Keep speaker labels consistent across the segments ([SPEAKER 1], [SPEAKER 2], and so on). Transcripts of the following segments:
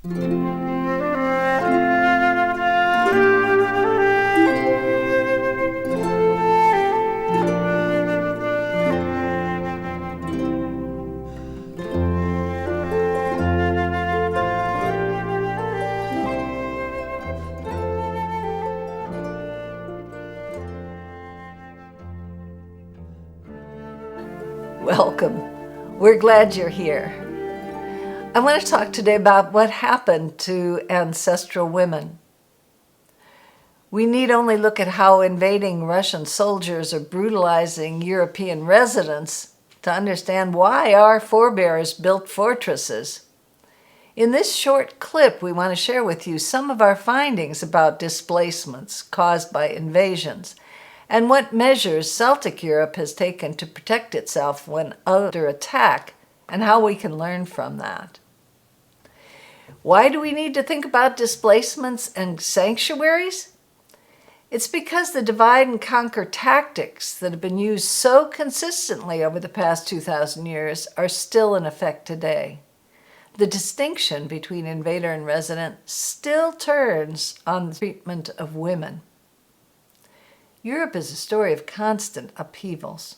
[SPEAKER 1] Welcome. We're glad you're here. I want to talk today about what happened to ancestral women. We need only look at how invading Russian soldiers are brutalizing European residents to understand why our forebears built fortresses. In this short clip, we want to share with you some of our findings about displacements caused by invasions, and what measures Celtic Europe has taken to protect itself when under attack, and how we can learn from that. Why do we need to think about displacements and sanctuaries? It's because the divide and conquer tactics that have been used so consistently over the past 2,000 years are still in effect today. The distinction between invader and resident still turns on the treatment of women. Europe is a story of constant upheavals.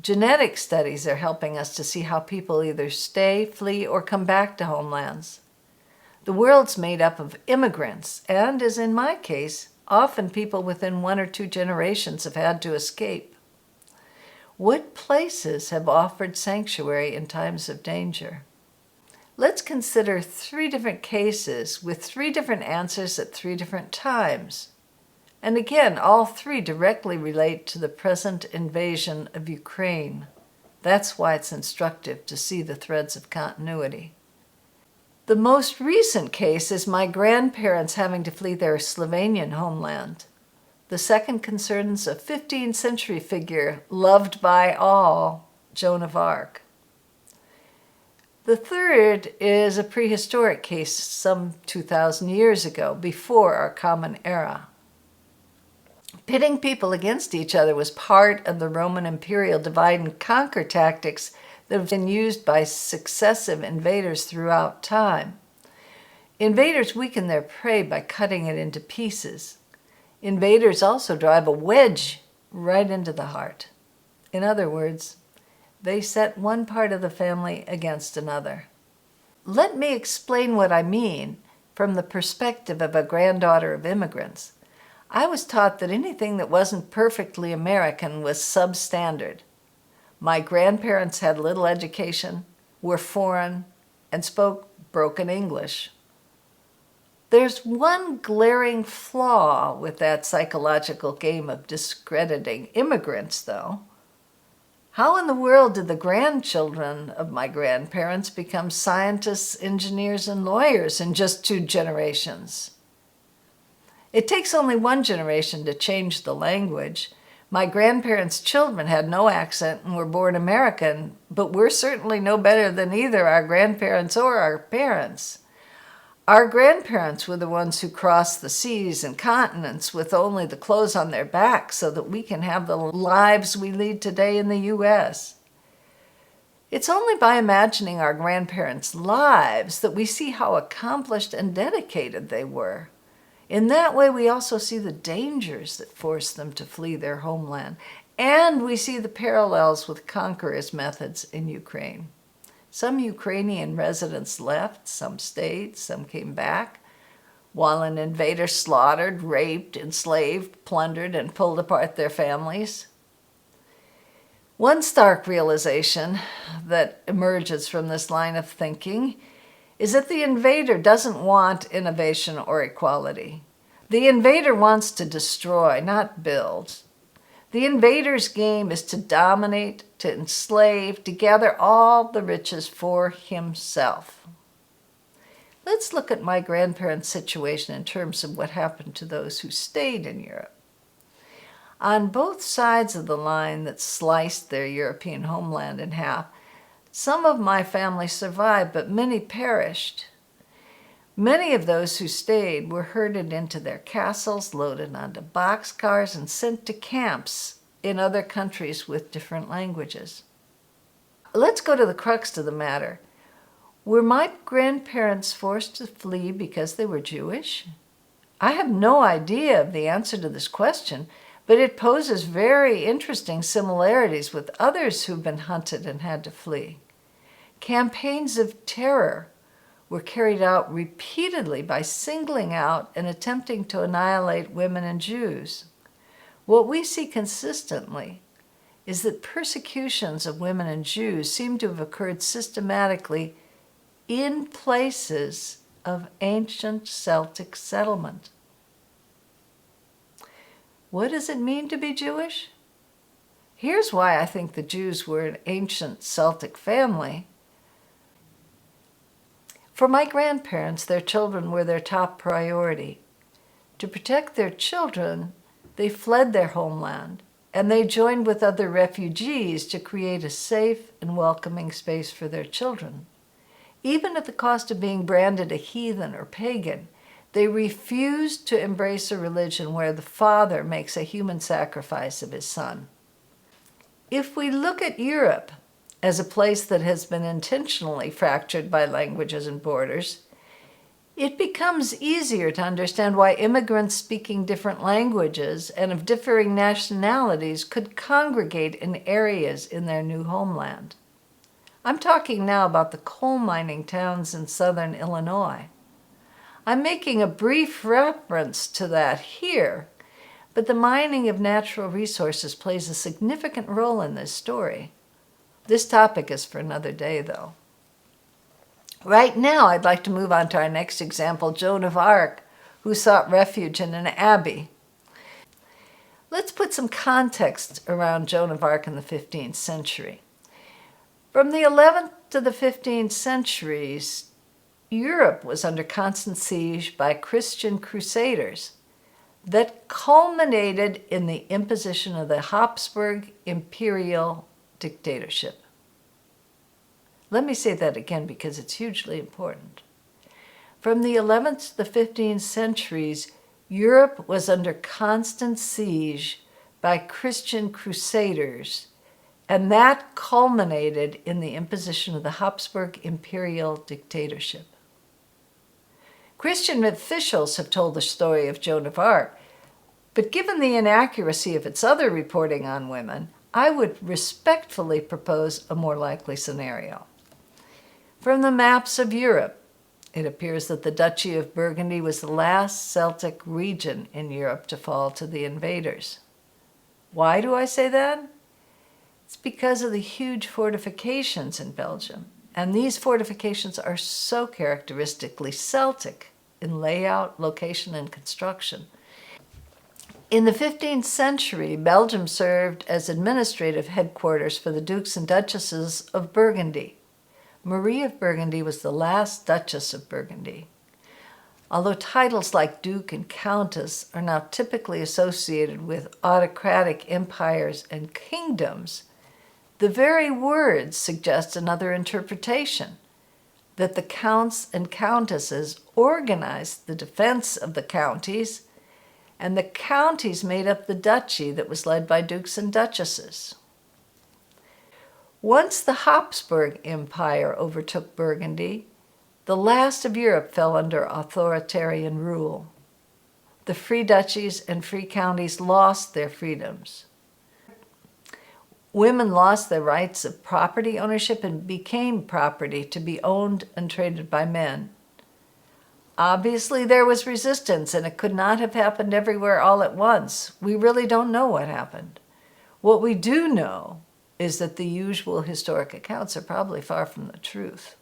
[SPEAKER 1] Genetic studies are helping us to see how people either stay, flee, or come back to homelands. The world's made up of immigrants, and, as in my case, often people within 1 or 2 generations have had to escape. What places have offered sanctuary in times of danger? Let's consider 3 different cases with 3 different answers at 3 different times. And again, all 3 directly relate to the present invasion of Ukraine. That's why it's instructive to see the threads of continuity. The most recent case is my grandparents having to flee their Slovenian homeland. The second concerns a 15th century figure loved by all, Joan of Arc. The third is a prehistoric case some 2,000 years ago, before our common era. Pitting people against each other was part of the Roman imperial divide and conquer tactics that have been used by successive invaders throughout time. Invaders weaken their prey by cutting it into pieces. Invaders also drive a wedge right into the heart. In other words, they set one part of the family against another. Let me explain what I mean from the perspective of a granddaughter of immigrants. I was taught that anything that wasn't perfectly American was substandard. My grandparents had little education, were foreign, and spoke broken English. There's one glaring flaw with that psychological game of discrediting immigrants, though. How in the world did the grandchildren of my grandparents become scientists, engineers, and lawyers in just 2 generations? It takes only 1 generation to change the language. My grandparents' children had no accent and were born American, but we're certainly no better than either our grandparents or our parents. Our grandparents were the ones who crossed the seas and continents with only the clothes on their backs so that we can have the lives we lead today in the U.S. It's only by imagining our grandparents' lives that we see how accomplished and dedicated they were. In that way, we also see the dangers that forced them to flee their homeland, and we see the parallels with conquerors' methods in Ukraine. Some Ukrainian residents left, some stayed, some came back, while an invader slaughtered, raped, enslaved, plundered, and pulled apart their families. One stark realization that emerges from this line of thinking is that the invader doesn't want innovation or equality. The invader wants to destroy, not build. The invader's game is to dominate, to enslave, to gather all the riches for himself. Let's look at my grandparents' situation in terms of what happened to those who stayed in Europe. On both sides of the line that sliced their European homeland in half, some of my family survived, but many perished. Many of those who stayed were herded into their castles, loaded onto boxcars, and sent to camps in other countries with different languages. Let's go to the crux of the matter. Were my grandparents forced to flee because they were Jewish? I have no idea of the answer to this question, but it poses very interesting similarities with others who've been hunted and had to flee. Campaigns of terror were carried out repeatedly by singling out and attempting to annihilate women and Jews. What we see consistently is that persecutions of women and Jews seem to have occurred systematically in places of ancient Celtic settlement. What does it mean to be Jewish? Here's why I think the Jews were an ancient Celtic family. For my grandparents, their children were their top priority. To protect their children, they fled their homeland, and they joined with other refugees to create a safe and welcoming space for their children. Even at the cost of being branded a heathen or pagan, they refused to embrace a religion where the father makes a human sacrifice of his son. If we look at Europe as a place that has been intentionally fractured by languages and borders, it becomes easier to understand why immigrants speaking different languages and of differing nationalities could congregate in areas in their new homeland. I'm talking now about the coal mining towns in southern Illinois. I'm making a brief reference to that here, but the mining of natural resources plays a significant role in this story. This topic is for another day, though. Right now, I'd like to move on to our next example, Joan of Arc, who sought refuge in an abbey. Let's put some context around Joan of Arc in the 15th century. From the 11th to the 15th centuries, Europe was under constant siege by Christian crusaders that culminated in the imposition of the Habsburg imperial dictatorship. Let me say that again because it's hugely important. From the 11th to the 15th centuries, Europe was under constant siege by Christian crusaders, and that culminated in the imposition of the Habsburg imperial dictatorship. Christian officials have told the story of Joan of Arc, but given the inaccuracy of its other reporting on women, I would respectfully propose a more likely scenario. From the maps of Europe, it appears that the Duchy of Burgundy was the last Celtic region in Europe to fall to the invaders. Why do I say that? It's because of the huge fortifications in Belgium, and these fortifications are so characteristically Celtic in layout, location, and construction. In the 15th century, Belgium served as administrative headquarters for the dukes and duchesses of Burgundy. Marie of Burgundy was the last Duchess of Burgundy. Although titles like Duke and Countess are now typically associated with autocratic empires and kingdoms, the very words suggest another interpretation, that the counts and countesses organized the defense of the counties, and the counties made up the duchy that was led by dukes and duchesses. Once the Habsburg Empire overtook Burgundy, the last of Europe fell under authoritarian rule. The free duchies and free counties lost their freedoms. Women lost their rights of property ownership and became property to be owned and traded by men. Obviously, there was resistance, and it could not have happened everywhere all at once. We really don't know what happened. What we do know is that the usual historic accounts are probably far from the truth.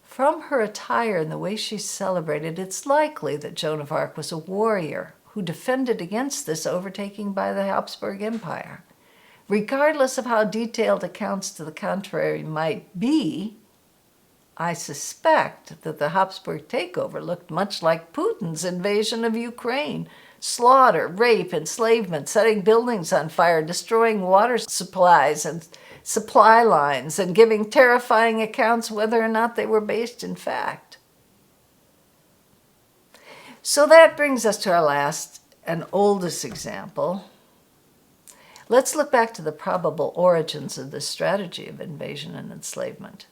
[SPEAKER 1] From her attire and the way she's celebrated, it's likely that Joan of Arc was a warrior who defended against this overtaking by the Habsburg Empire. Regardless of how detailed accounts to the contrary might be, I suspect that the Habsburg takeover looked much like Putin's invasion of Ukraine. Slaughter, rape, enslavement, setting buildings on fire, destroying water supplies and supply lines, and giving terrifying accounts whether or not they were based in fact. So that brings us to our last and oldest example. Let's look back to the probable origins of this strategy of invasion and enslavement.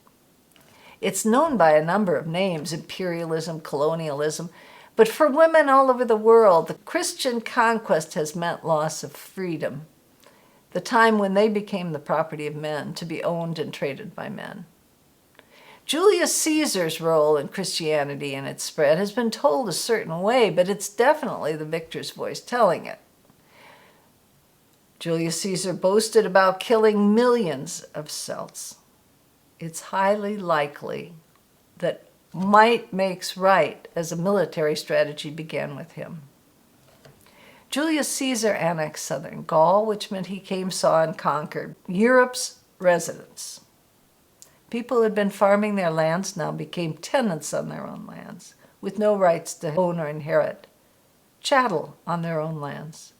[SPEAKER 1] It's known by a number of names: imperialism, colonialism, but for women all over the world, the Christian conquest has meant loss of freedom, the time when they became the property of men, to be owned and traded by men. Julius Caesar's role in Christianity and its spread has been told a certain way, but it's definitely the victor's voice telling it. Julius Caesar boasted about killing millions of Celts. It's highly likely that might makes right as a military strategy began with him. Julius Caesar annexed southern Gaul, which meant he came, saw, and conquered Europe's residents. People who had been farming their lands now became tenants on their own lands, with no rights to own or inherit, chattel on their own lands.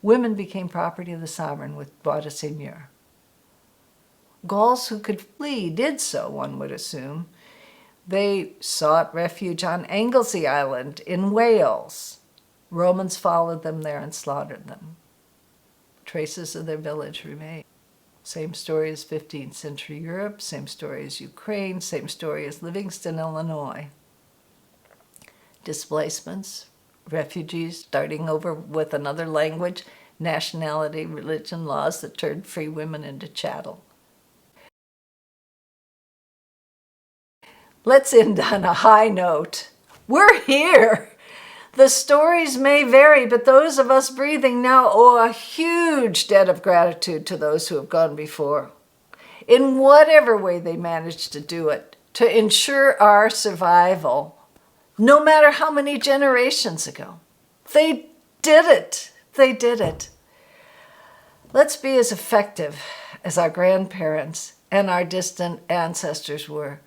[SPEAKER 1] Women became property of the sovereign with droit de seigneur. Gauls who could flee did so, one would assume. They sought refuge on Anglesey Island in Wales. Romans followed them there and slaughtered them. Traces of their village remain. Same story as 15th century Europe, same story as Ukraine, same story as Livingston, Illinois. Displacements, refugees, starting over with another language, nationality, religion, laws that turned free women into chattel. Let's end on a high note. We're here. The stories may vary, but those of us breathing now owe a huge debt of gratitude to those who have gone before, in whatever way they managed to do it, to ensure our survival, no matter how many generations ago. They did it. They did it. Let's be as effective as our grandparents and our distant ancestors were.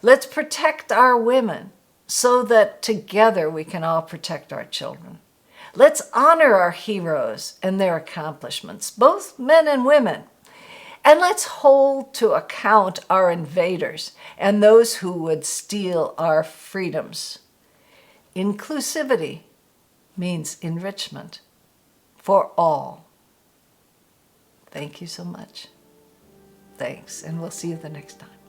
[SPEAKER 1] Let's protect our women so that together we can all protect our children. Let's honor our heroes and their accomplishments, both men and women. And let's hold to account our invaders and those who would steal our freedoms. Inclusivity means enrichment for all. Thank you so much. Thanks, and we'll see you the next time.